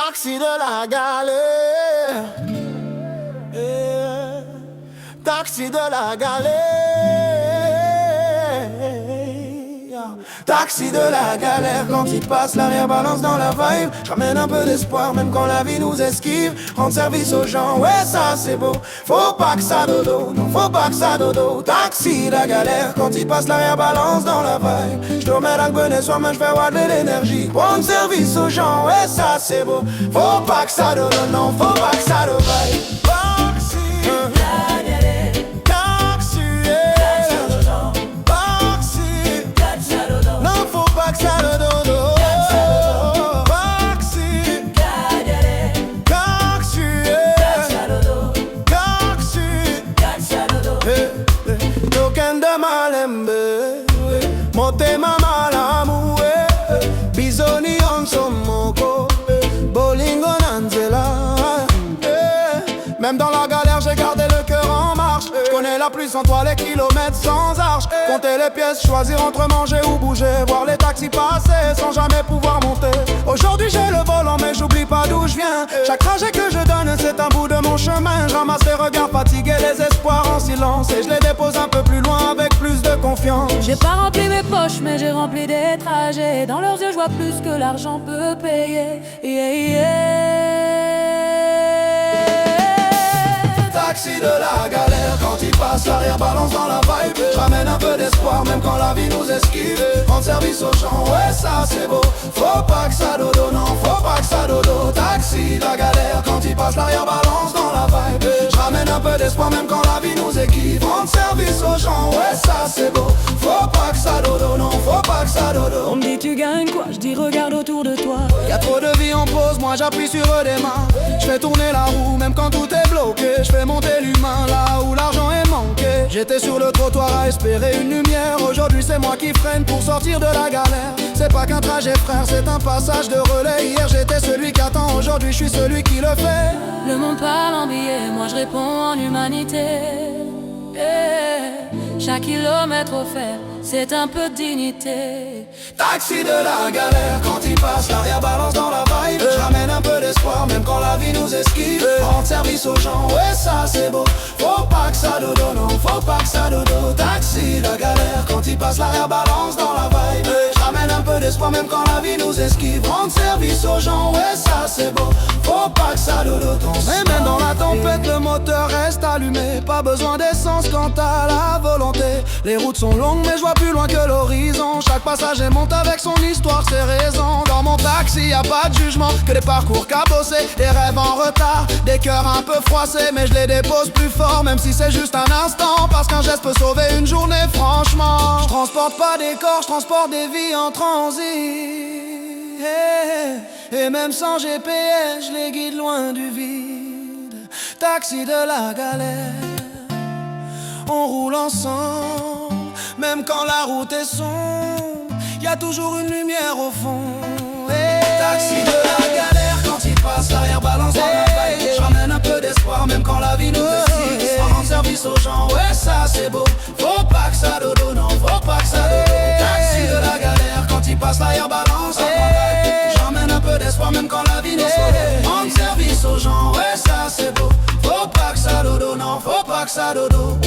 Taxi de la galère, taxi de la galère, taxi de la galère. Quand il passe, l'arrière balance dans la vibe. J'ramène un peu d'espoir même quand la vie nous esquive. Rendre service aux gens, ouais ça c'est beau. Faut pas que ça dodo, non faut pas que ça dodo. Taxi de la galère, quand il passe, l'arrière balance dans la vibe. J'te remets dans le bonnet soir, mais j'fais voir de l'énergie. Rendre service aux gens, ouais ça c'est beau. Faut pas que ça dodo, non faut pas que ça dodo. Token de malembe, monte mama l'amour, bisoni on somoko, bolingo nanzela. Même dans la galère j'ai gardé le cœur en marche. J'connais la pluie sans toi, les kilomètres sans arche. Compter les pièces, choisir entre manger ou bouger. Voir les taxis passer sans jamais pouvoir monter. Aujourd'hui j'ai le volant mais j'oublie pas d'où je viens. Chaque trajet que je donne c'est un bout de mon chemin. Je ramasse les regards fatigués, les espoirs en silence. Et je les dépose un peu plus loin avec plus de confiance. J'ai pas rempli mes poches mais j'ai rempli des trajets. Dans leurs yeux je vois plus que l'argent peut payer. Taxi de la galère, quand il passe l'arrière balance dans la vibe. J'ramène un peu d'espoir même quand la vie nous esquive. Rendre service aux gens, ouais ça c'est beau. Faut pas que ça dodo, non faut pas que ça dodo. Taxi de la galère, quand il passe l'arrière balance dans la vibe. J'ramène un peu d'espoir même quand la vie nous équipe. Rendre service aux gens, ouais ça c'est beau. Faut pas que ça dodo, non faut pas que ça dodo. On me dit tu gagnes quoi, je dis regarde autour de toi. Y'a trop de vie en pause, moi j'appuie sur des mains. J'fais tourner la roue même quand tout est bloqué. J'fais monter l'humain là où l'argent est manqué. J'étais sur le trottoir à espérer une lumière. Aujourd'hui c'est moi qui freine pour sortir de la galère. C'est pas qu'un trajet frère, c'est un passage de relais. Hier j'étais celui qui attend, aujourd'hui je suis celui qui le fait. Le monde parle en billets, moi je réponds en humanité. Chaque kilomètre offert, c'est un peu de dignité. Taxi de la galère, quand il passe, l'arrière balance dans la vibe. J'ramène un peu d'espoir, même quand la vie nous esquive. Rendre service aux gens, ouais ça c'est beau. Faut pas que ça dodo, non faut pas que ça dodo. Taxi de la galère, quand il passe, l'arrière balance dans la vibe. J'ramène un peu d'espoir, même quand la vie nous esquive. Rendre service aux gens, ouais ça c'est beau. Faut pas que ça dodo, et même dans la tempête, le moteur reste allumé. Pas besoin d'essence quand t'as la volonté. Les routes sont longues, mais je vois plus loin que l'horizon. Chaque passager monte avec son histoire, ses raisons. Dans mon taxi, y a pas de jugement, que des parcours cabossés, des rêves en retard, des cœurs un peu froissés. Mais je les dépose plus fort, même si c'est juste un instant. Parce qu'un geste peut sauver une journée, franchement. Je transporte pas des corps, je transporte des vies en transit. Et même sans GPS, je les guide loin du vide. Taxi de la galère, on roule ensemble. Même quand la route est sombre, y a toujours une lumière au fond. Taxi de la galère, quand il passe, l'arrière balance dans la vibe. J'ramène un peu d'espoir, même quand la vie nous esquive. Rendre service aux gens, ouais ça c'est beau. Faut pas que ça dodo, non faut pas que ça dodo. Taxi de la galère, quand il passe, l'arrière balance dans la vibe. J'ramène un peu d'espoir, même quand la vie nous esquive. Rendre service aux gens, ouais ça c'est beau. Faut pas que ça dodo, non faut pas que ça dodo.